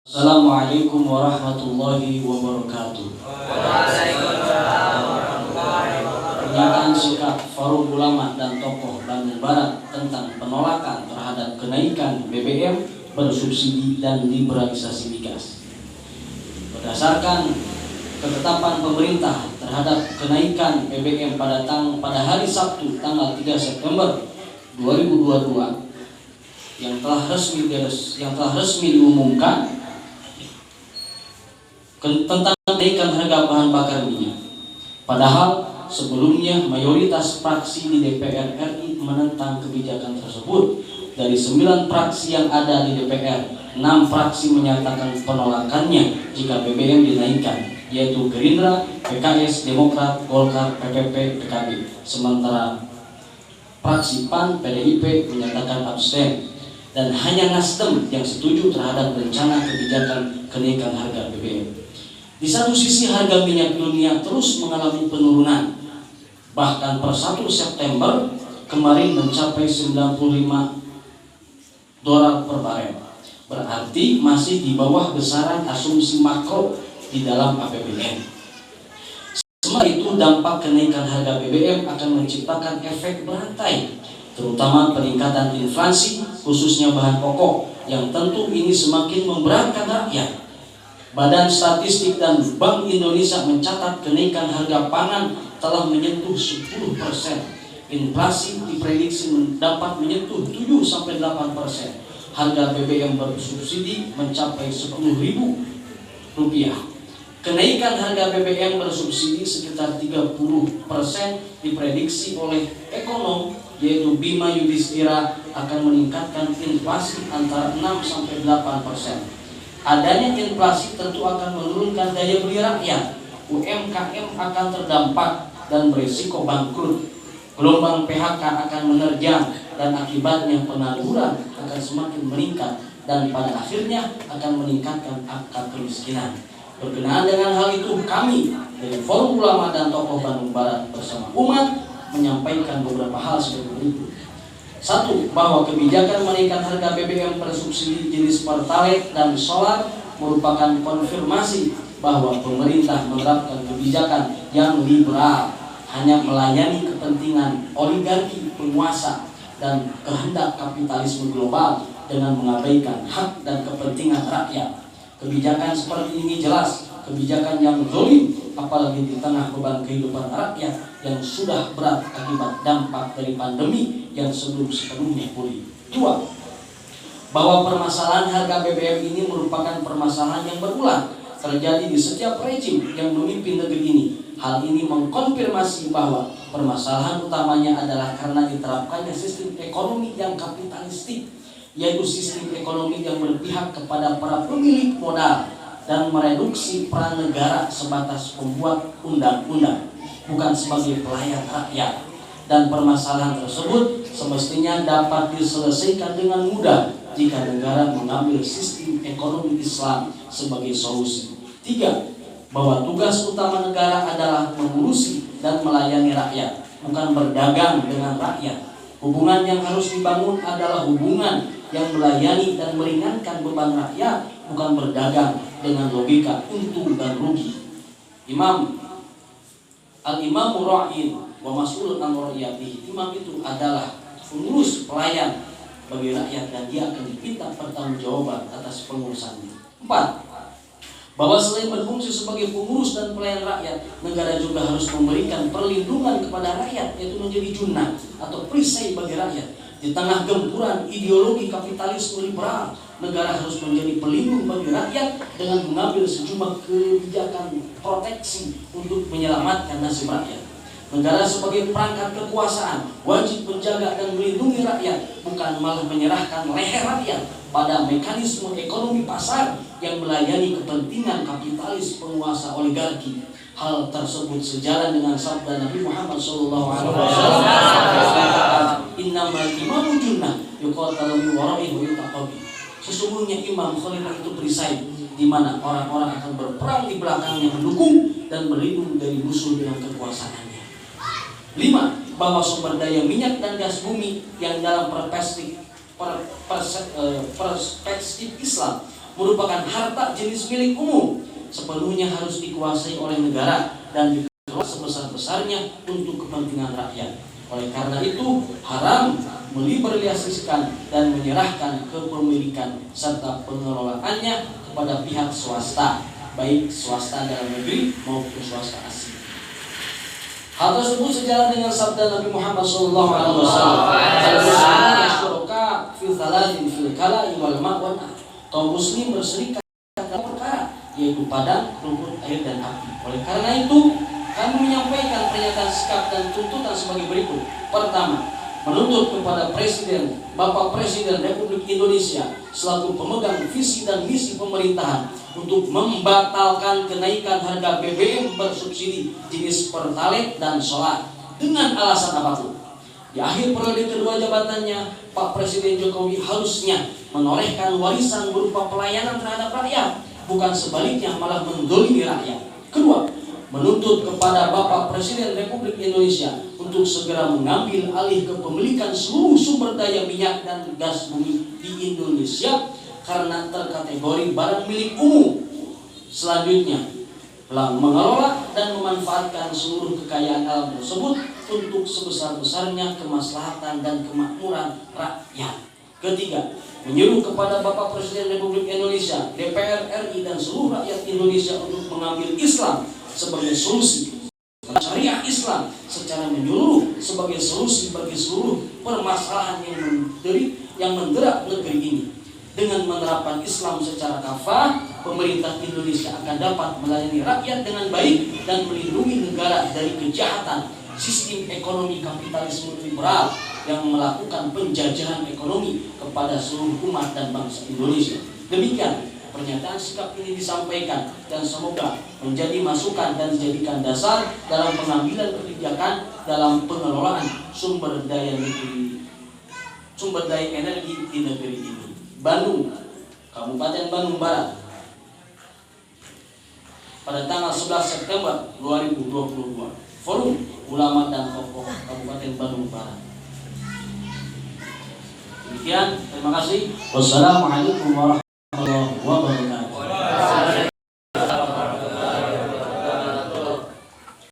Assalamualaikum warahmatullahi wabarakatuh. Pernyataan sikap Forum Ulama dan Tokoh Bandung Barat tentang penolakan terhadap kenaikan BBM bersubsidi dan liberalisasi migas. Berdasarkan ketetapan pemerintah terhadap kenaikan BBM pada hari Sabtu tanggal 3 September 2022 yang telah resmi diumumkan tentang kenaikan harga bahan bakar minyak. Padahal sebelumnya mayoritas fraksi di DPR RI menentang kebijakan tersebut. Dari 9 fraksi yang ada di DPR, 6 fraksi menyatakan penolakannya jika BBM dinaikkan, yaitu Gerindra, PKS, Demokrat, Golkar, PPP, PKB. Sementara fraksi PAN, PDIP menyatakan abstain, dan hanya Nasdem yang setuju terhadap rencana kebijakan kenaikan harga BBM. Di satu sisi harga minyak dunia terus mengalami penurunan, bahkan per 1 September kemarin mencapai $95 per barel. Berarti masih di bawah besaran asumsi makro di dalam APBN. Sementara itu, dampak kenaikan harga BBM akan menciptakan efek berantai, terutama peningkatan inflasi khususnya bahan pokok, yang tentu ini semakin memberatkan rakyat. Badan Statistik dan Bank Indonesia mencatat kenaikan harga pangan telah menyentuh 10%. Inflasi diprediksi dapat menyentuh 7-8%. Harga BBM bersubsidi mencapai Rp10.000. Kenaikan harga BBM bersubsidi sekitar 30% diprediksi oleh ekonom, yaitu Bima Yudhistira, akan meningkatkan inflasi antara 6-8%. Adanya inflasi tentu akan menurunkan daya beli rakyat. UMKM akan terdampak dan berisiko bangkrut. Gelombang PHK akan menerjang dan akibatnya pengangguran akan semakin meningkat dan pada akhirnya akan meningkatkan angka kemiskinan. Berkenaan dengan hal itu, kami dari Forum Ulama dan Tokoh Bandung Barat bersama umat menyampaikan beberapa hal sebagai berikut. 1. Bahwa kebijakan menaikkan harga BBM bersubsidi jenis Pertalite dan solar merupakan konfirmasi bahwa pemerintah menerapkan kebijakan yang liberal, hanya melayani kepentingan oligarki penguasa dan kehendak kapitalisme global dengan mengabaikan hak dan kepentingan rakyat. Kebijakan seperti ini jelas kebijakan yang zalim, apalagi di tengah beban kehidupan rakyat yang sudah berat akibat dampak dari pandemi yang belum sepenuhnya pulih. 2. Bahwa permasalahan harga BBM ini merupakan permasalahan yang berulang terjadi di setiap rejim yang memimpin negeri ini. Hal ini mengkonfirmasi bahwa permasalahan utamanya adalah karena diterapkannya sistem ekonomi yang kapitalistik, yaitu sistem ekonomi yang berpihak kepada para pemilik modal dan mereduksi peran negara sebatas pembuat undang-undang, bukan sebagai pelayan rakyat. Dan permasalahan tersebut semestinya dapat diselesaikan dengan mudah jika negara mengambil sistem ekonomi Islam sebagai solusi. 3. Bahwa tugas utama negara adalah mengurusi dan melayani rakyat, bukan berdagang dengan rakyat. Hubungan yang harus dibangun adalah hubungan yang melayani dan meringankan beban rakyat, bukan berdagang dengan logika untung dan rugi. Al-Imamu ra'in wa mas'ulun an ra'iyatihi. Imam itu adalah pengurus pelayan bagi rakyat dan dia akan diminta pertanggungjawaban atas pengurusannya. 4. Bahwa selain berfungsi sebagai pengurus dan pelayan rakyat, negara juga harus memberikan perlindungan kepada rakyat, yaitu menjadi junnah atau perisai bagi rakyat. Di tengah gempuran ideologi kapitalisme liberal, negara harus menjadi pelindung bagi rakyat dengan mengambil sejumlah kebijakan proteksi untuk menyelamatkan nasib rakyat. Negara sebagai perangkat kekuasaan wajib menjaga dan melindungi rakyat, bukan malah menyerahkan leher rakyat pada mekanisme ekonomi pasar yang melayani kepentingan kapitalis penguasa oligarki. Hal tersebut sejalan dengan sabda Nabi Muhammad SAW. Innamal imamu junnah yuqatalu min wara'ihi wa yutaqabi. Sesungguhnya imam khalifah itu perisai di mana orang-orang akan berperang di belakangnya, mendukung dan berlindung dari musuh dengan kekuasaannya. 5. Bahwa sumber daya minyak dan gas bumi yang dalam perspektif Islam merupakan harta jenis milik umum, sepenuhnya harus dikuasai oleh negara dan dikelola sebesar-besarnya untuk kepentingan rakyat. Oleh karena itu, haram meliberalisasikan dan menyerahkan kepemilikan serta pengelolaannya kepada pihak swasta, baik swasta dalam negeri maupun swasta asing. Hal tersebut sejalan dengan sabda Nabi Muhammad SAW. Kaum muslim berserikat dalam perkara, yaitu padang, rumput, air, dan api. Oleh karena itu, kami menyampaikan pernyataan sikap dan tuntutan sebagai berikut. Pertama, menuntut kepada Presiden, Bapak Presiden Republik Indonesia selaku pemegang visi dan misi pemerintahan untuk membatalkan kenaikan harga BBM bersubsidi jenis Pertalite dan solar dengan alasan apapun. Di akhir periode kedua jabatannya, Pak Presiden Jokowi harusnya menorehkan warisan berupa pelayanan terhadap rakyat, bukan sebaliknya malah mendolimi rakyat. Kedua, menuntut kepada Bapak Presiden Republik Indonesia untuk segera mengambil alih kepemilikan seluruh sumber daya minyak dan gas bumi di Indonesia karena terkategori barang milik umum. Selanjutnya, mengelola dan memanfaatkan seluruh kekayaan alam tersebut untuk sebesar-besarnya kemaslahatan dan kemakmuran rakyat. Ketiga, menyuruh kepada Bapak Presiden Republik Indonesia, DPR RI dan seluruh rakyat Indonesia untuk mengambil Islam sebagai solusi, syariah Islam secara menyeluruh sebagai solusi bagi seluruh permasalahan yang mendera negeri ini. Dengan menerapkan Islam secara kafah, pemerintah Indonesia akan dapat melayani rakyat dengan baik dan melindungi negara dari kejahatan sistem ekonomi kapitalisme liberal yang melakukan penjajahan ekonomi kepada seluruh umat dan bangsa Indonesia. Demikian pernyataan sikap ini disampaikan dan semoga menjadi masukan dan dijadikan dasar dalam pengambilan kebijakan dalam pengelolaan sumber daya energi di negeri ini. Bandung, Kabupaten Bandung Barat, pada tanggal 11 September 2022. Forum Ulama dan Tokoh Kabupaten Bandung Barat. Demikian, terima kasih. Wassalamualaikum warahmatullahi wabarakatuh.